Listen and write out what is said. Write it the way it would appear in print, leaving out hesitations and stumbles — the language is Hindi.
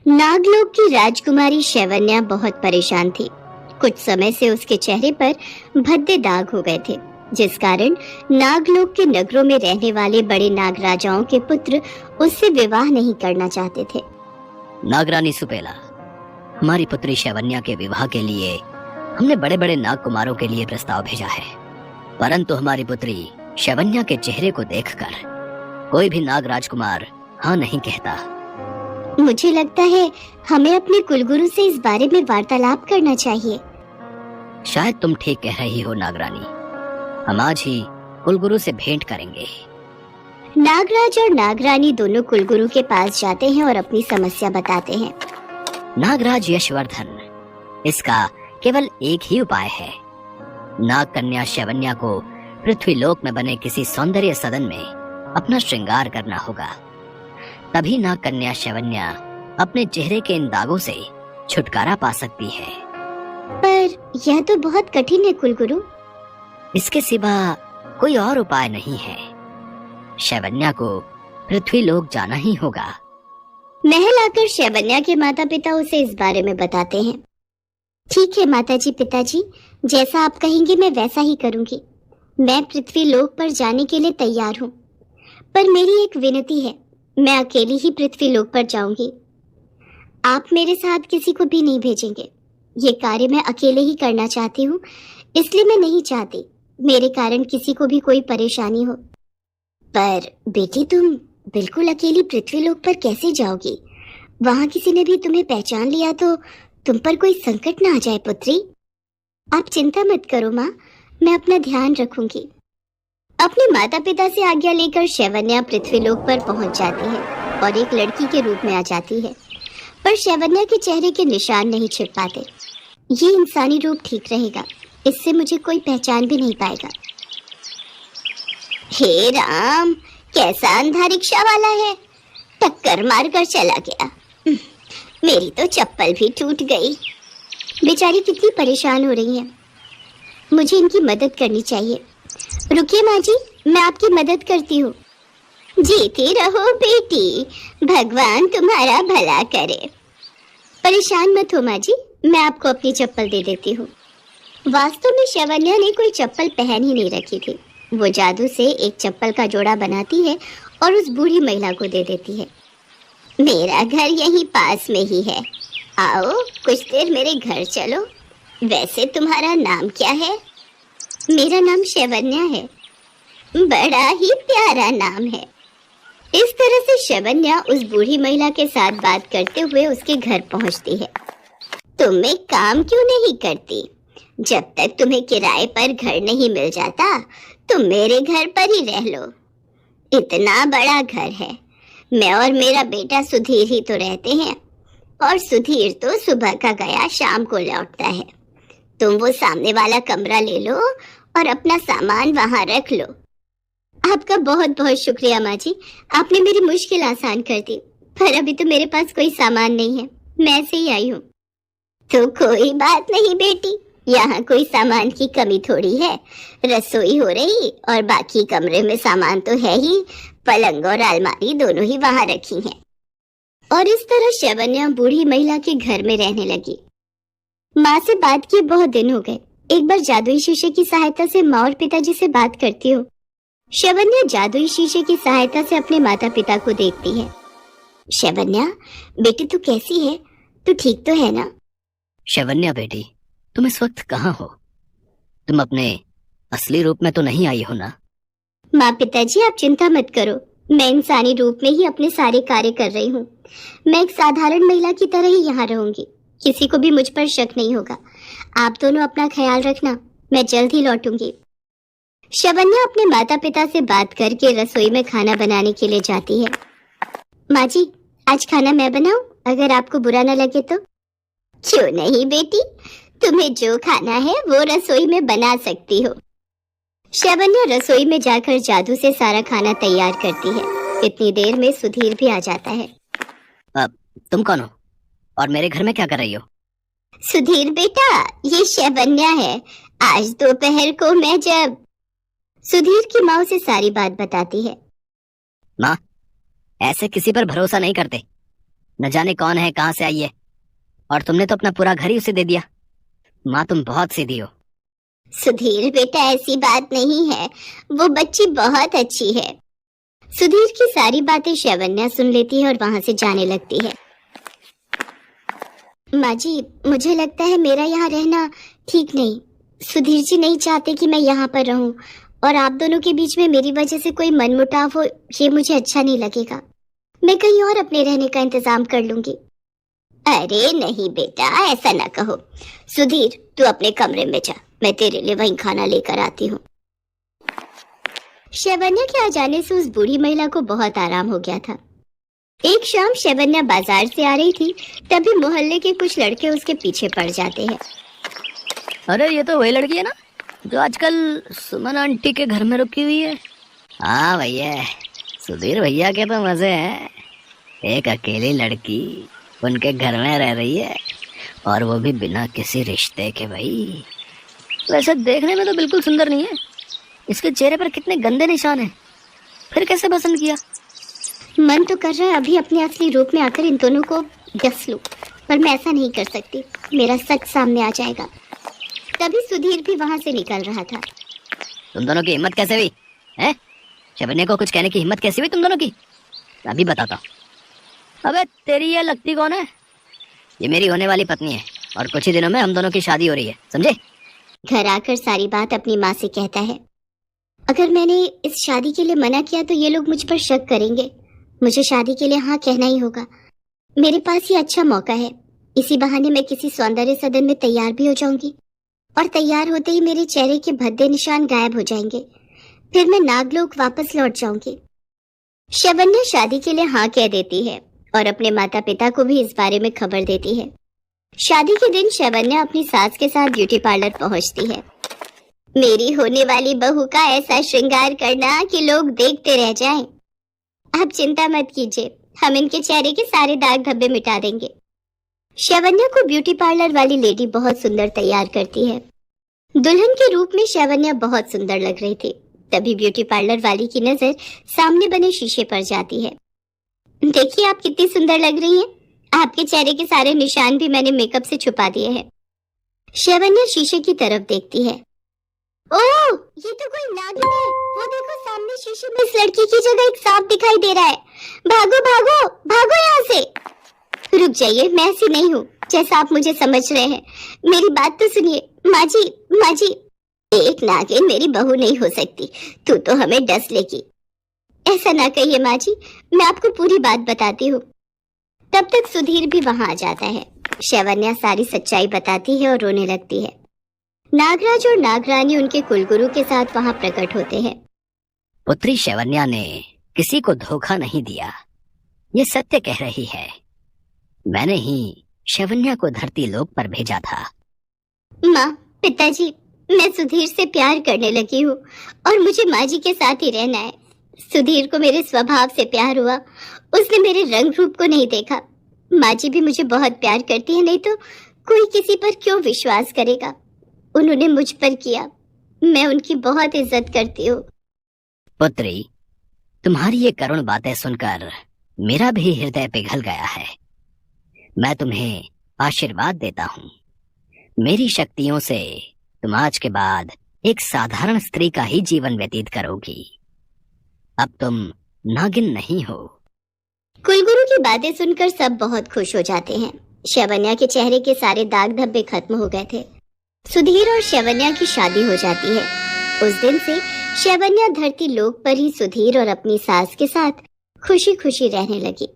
नागलोक की राजकुमारी शैवन्या बहुत परेशान थी। कुछ समय से उसके चेहरे पर भद्दे दाग हो गए थे, जिस कारण नागलोक के नगरों में रहने वाले बड़े नागराजाओं के पुत्र उससे विवाह नहीं करना चाहते थे। नागरानी सुपेला, हमारी पुत्री शैवन्या के विवाह के लिए हमने बड़े बड़े नाग कुमारों के लिए प्रस्ताव भेजा है, परंतु हमारी पुत्री शैवन्या के चेहरे को देखकर कोई भी नाग राजकुमार हाँ नहीं कहता। मुझे लगता है हमें अपने कुलगुरु से इस बारे में वार्तालाप करना चाहिए। शायद तुम ठीक कह रही हो नागरानी, हम आज ही कुलगुरु से भेंट करेंगे। नागराज और नागरानी दोनों कुलगुरु के पास जाते हैं और अपनी समस्या बताते हैं। नागराज यशवर्धन, इसका केवल एक ही उपाय है। नाग कन्या शैवन्या को पृथ्वीलोक में बने किसी सौंदर्य सदन में अपना श्रृंगार करना होगा, तभी नाग कन्या शैवन्या अपने चेहरे के इन दागों से छुटकारा पा सकती है। पर यह तो बहुत कठिन है कुलगुरु। इसके सिवा कोई और उपाय नहीं है। शैवन्या को पृथ्वीलोक जाना ही होगा। महल आकर शैवन्या के माता पिता उसे इस बारे में बताते हैं। ठीक है माताजी पिताजी, जैसा आप कहेंगे मैं वैसा ही करूंगी। मैं पृथ्वीलोक पर जाने के लिए तैयार हूँ, पर मेरी एक विनती है, मैं अकेली ही पृथ्वीलोक पर जाऊंगी। आप मेरे साथ किसी को भी नहीं भेजेंगे। ये कार्य मैं अकेले ही करना चाहती हूँ, इसलिए मैं नहीं चाहती मेरे कारण किसी को भी कोई परेशानी हो। पर बेटी, तुम बिल्कुल अकेली पृथ्वीलोक पर कैसे जाओगी? वहां किसी ने भी तुम्हें पहचान लिया तो तुम पर कोई संकट ना आ जाए पुत्री। आप चिंता मत करो माँ, मैं अपना ध्यान रखूंगी। अपने माता पिता से आज्ञा लेकर शैवन्या पृथ्वीलोक पर पहुंच जाती है और एक लड़की के रूप में आ जाती है, पर शैवन्या के चेहरे के निशान नहीं छिप पाते। ये इंसानी रूप ठीक रहेगा, इससे मुझे कोई पहचान भी नहीं पाएगा। हे राम, कैसा अंधा रिक्शा वाला है, टक्कर मारकर चला गया। मेरी तो चप्पल भी टूट गई। बेचारी कितनी परेशान हो रही है, मुझे इनकी मदद करनी चाहिए। रुकिए माँ जी, मैं आपकी मदद करती हूँ। जीती रहो बेटी, भगवान तुम्हारा भला करे। परेशान मत हो माँ जी, मैं आपको अपनी चप्पल दे देती हूँ। वास्तव में शैवन्या ने कोई चप्पल पहन ही नहीं रखी थी। वो जादू से एक चप्पल का जोड़ा बनाती है और उस बूढ़ी महिला को दे देती है। मेरा घर यहीं पास में ही है, आओ कुछ देर मेरे घर चलो। वैसे तुम्हारा नाम क्या है? मेरा नाम शैवन्या है। बड़ा ही प्यारा नाम है। इस तरह से शैवन्या उस बूढ़ी महिला के साथ बात करते हुए उसके घर पहुंचती है। तुम एक काम क्यों नहीं करती? जब तक तुम्हें किराए पर घर नहीं मिल जाता, तुम मेरे घर पर ही रह लो। इतना बड़ा घर है, मैं और मेरा बेटा सुधीर ही तो रहते हैं, और सुधीर तो सुबह का गया शाम को लौटता है। तुम वो सामने वाला कमरा ले लो और अपना सामान वहां रख लो। आपका बहुत बहुत शुक्रिया माँ जी, आपने मेरी मुश्किल आसान कर दी, पर अभी तो मेरे पास कोई सामान नहीं है, मैं ऐसे ही आई हूँ। तो कोई बात नहीं बेटी, यहाँ कोई सामान की कमी थोड़ी है। रसोई हो रही और बाकी कमरे में सामान तो है ही, पलंग और अलमारी दोनों ही वहां रखी हैं। और इस तरह शैवन्या बूढ़ी महिला के घर में रहने लगी। माँ से बात किए बहुत दिन हो गए। एक बार जादुई शीशे की सहायता से माँ और पिताजी से बात करती हूँ। शैवन्या जादुई शीशे की सहायता से अपने माता पिता को देखती है। शैवन्या बेटी, तू कैसी है? तू ठीक तो है ना? शैवन्या बेटी, तुम इस वक्त कहाँ हो? तुम अपने असली रूप में तो नहीं आई हो ना? माँ पिताजी, आप चिंता मत करो, मैं इंसानी रूप में ही अपने सारे कार्य कर रही हूँ। मैं एक साधारण महिला की तरह ही यहाँ रहूंगी, किसी को भी मुझ पर शक नहीं होगा। आप दोनों अपना ख्याल रखना, मैं जल्द ही लौटूंगी। शैवन्या अपने माता पिता से बात करके रसोई में खाना बनाने के लिए जाती है। माँ जी, आज खाना मैं बनाऊं, अगर आपको बुरा न लगे तो? क्यों नहीं बेटी, तुम्हें जो खाना है वो रसोई में बना सकती हो। शैवन्या रसोई में जाकर जादू से सारा खाना तैयार करती है। इतनी देर में सुधीर भी आ जाता है। तुम कौन हो और मेरे घर में क्या कर रही हो? सुधीर बेटा, ये शैवन्या है। आज दोपहर को मैं जब सुधीर की माँ उसे सारी बात बताती है। माँ, ऐसे किसी पर भरोसा नहीं करते। न जाने कौन है, कहाँ से आई है, और तुमने तो अपना पूरा घर ही उसे दे दिया। माँ तुम बहुत सीधी हो। सुधीर बेटा, ऐसी बात नहीं है, वो बच्ची बहुत अच्छी है। सुधीर की सारी बातें शैवन्या सुन लेती है और वहां से जाने लगती है। माँ जी, मुझे लगता है मेरा यहाँ रहना ठीक नहीं। सुधीर जी नहीं चाहते कि मैं यहाँ पर रहूं, और आप दोनों के बीच में मेरी वजह से कोई मनमुटाव हो, ये मुझे अच्छा नहीं लगेगा। मैं कहीं और अपने रहने का इंतजाम कर लूंगी। अरे नहीं बेटा, ऐसा ना कहो। सुधीर, तू अपने कमरे में जा, मैं तेरे लिए वहीं खाना लेकर आती हूँ। शैवन्या के आ जाने से उस बूढ़ी महिला को बहुत आराम हो गया था। एक शाम शैवन्या बाजार से आ रही थी, तभी मोहल्ले के कुछ लड़के उसके पीछे पड़ जाते हैं। अरे ये तो वही लड़की है ना जो आजकल सुमन आंटी के घर में रुकी हुई है। हाँ भैया, सुधीर भैया के तो मजे हैं। एक अकेली लड़की उनके घर में रह रही है, और वो भी बिना किसी रिश्ते के। भाई वैसे देखने में तो बिल्कुल सुंदर नहीं है, इसके चेहरे पर कितने गंदे निशान हैं। फिर कैसे पसंद किया? मन तो कर रहा है अभी अपने असली रूप में आकर इन दोनों को डस लूं, पर मैं ऐसा नहीं कर सकती, मेरा सच सामने आ जाएगा। तभी सुधीर भी वहां से निकल रहा था। तुम दोनों की हिम्मत कैसे हुई है? शबन्या को कुछ कहने की हिम्मत कैसे हुई तुम दोनों की? अभी बताता हूँ। अबे तेरी ये लगती कौन है? ये मेरी होने वाली पत्नी है, और कुछ ही दिनों में हम दोनों की शादी हो रही है, समझे? घर आकर सारी बात अपनी माँ से कहता है। अगर मैंने इस शादी के लिए मना किया तो ये लोग मुझ पर शक करेंगे। मुझे शादी के लिए हाँ कहना ही होगा। मेरे पास ये अच्छा मौका है, इसी बहाने मैं किसी सौंदर्य सदन में तैयार भी हो जाऊंगी, और तैयार होते ही मेरे चेहरे के भद्दे निशान गायब हो जाएंगे। फिर मैं नागलोक वापस लौट जाऊंगी। शैवन्या शादी के लिए हाँ कह देती है और अपने माता पिता को भी इस बारे में खबर देती है। शादी के दिन शैवन्या अपनी सास के साथ ब्यूटी पार्लर पहुंचती है। मेरी होने वाली बहू का ऐसा श्रृंगार करना कि लोग देखते रह जाएं। आप चिंता मत कीजिए, हम इनके चेहरे के सारे दाग धब्बे मिटा देंगे। शैवन्या को ब्यूटी पार्लर वाली लेडी बहुत सुंदर तैयार करती है। दुल्हन के रूप में शैवन्या बहुत सुंदर लग रही थी। तभी ब्यूटी पार्लर वाली की नजर सामने बने शीशे पर जाती है। देखिए आप कितनी सुंदर लग रही हैं। आपके चेहरे के सारे निशान भी मैंने मेकअप से छुपा दिए हैं। शैवन्या शीशे की तरफ देखती है। ओह, ये तो कोई नागिन है। वो देखो सामने शीशे में इस लड़की की जगह एक सांप दिखाई दे रहा है। भागो भागो भागो यहाँ से। रुक जाइए, मैं ऐसी नहीं हूँ जैसा आप मुझे समझ रहे हैं। मेरी बात तो सुनिए। माँ जी, माँ जी, एक नागिन मेरी बहू नहीं हो सकती। तू तो हमें डस लेगी। ऐसा ना कहिए माँ जी, मैं आपको पूरी बात बताती हूँ। तब तक सुधीर भी वहां आ जाता है। शैवन्या सारी सच्चाई बताती है और रोने लगती है। नागराज और नागरानी उनके कुलगुरु के साथ वहां प्रकट होते हैं। पुत्री शैवन्या ने किसी को धोखा नहीं दिया, ये सत्य कह रही है। मैंने ही शैवन्या को धरती लोक पर भेजा था। माँ, पिताजी, मैं सुधीर से प्यार करने लगी हूँ और मुझे माँ जी के साथ ही रहना है। सुधीर को मेरे स्वभाव से प्यार हुआ, उसने मेरे रंग रूप को नहीं देखा। माँ जी भी मुझे बहुत प्यार करती है, नहीं तो कोई किसी पर क्यों विश्वास करेगा। उन्होंने मुझ पर किया, मैं उनकी बहुत इज्जत करती हूँ। पुत्री, तुम्हारी ये करुण बातें सुनकर मेरा भी हृदय पिघल गया है। मैं तुम्हें आशीर्वाद देता हूँ। मेरी शक्तियों से तुम आज के बाद एक साधारण स्त्री का ही जीवन व्यतीत करोगी। अब तुम नागिन नहीं हो। कुलगुरु की बातें सुनकर सब बहुत खुश हो जाते हैं। शैवन्या के चेहरे के सारे दाग धब्बे खत्म हो गए थे। सुधीर और शैवन्या की शादी हो जाती है। उस दिन से शैवन्या धरती लोक पर ही सुधीर और अपनी सास के साथ खुशी खुशी रहने लगी।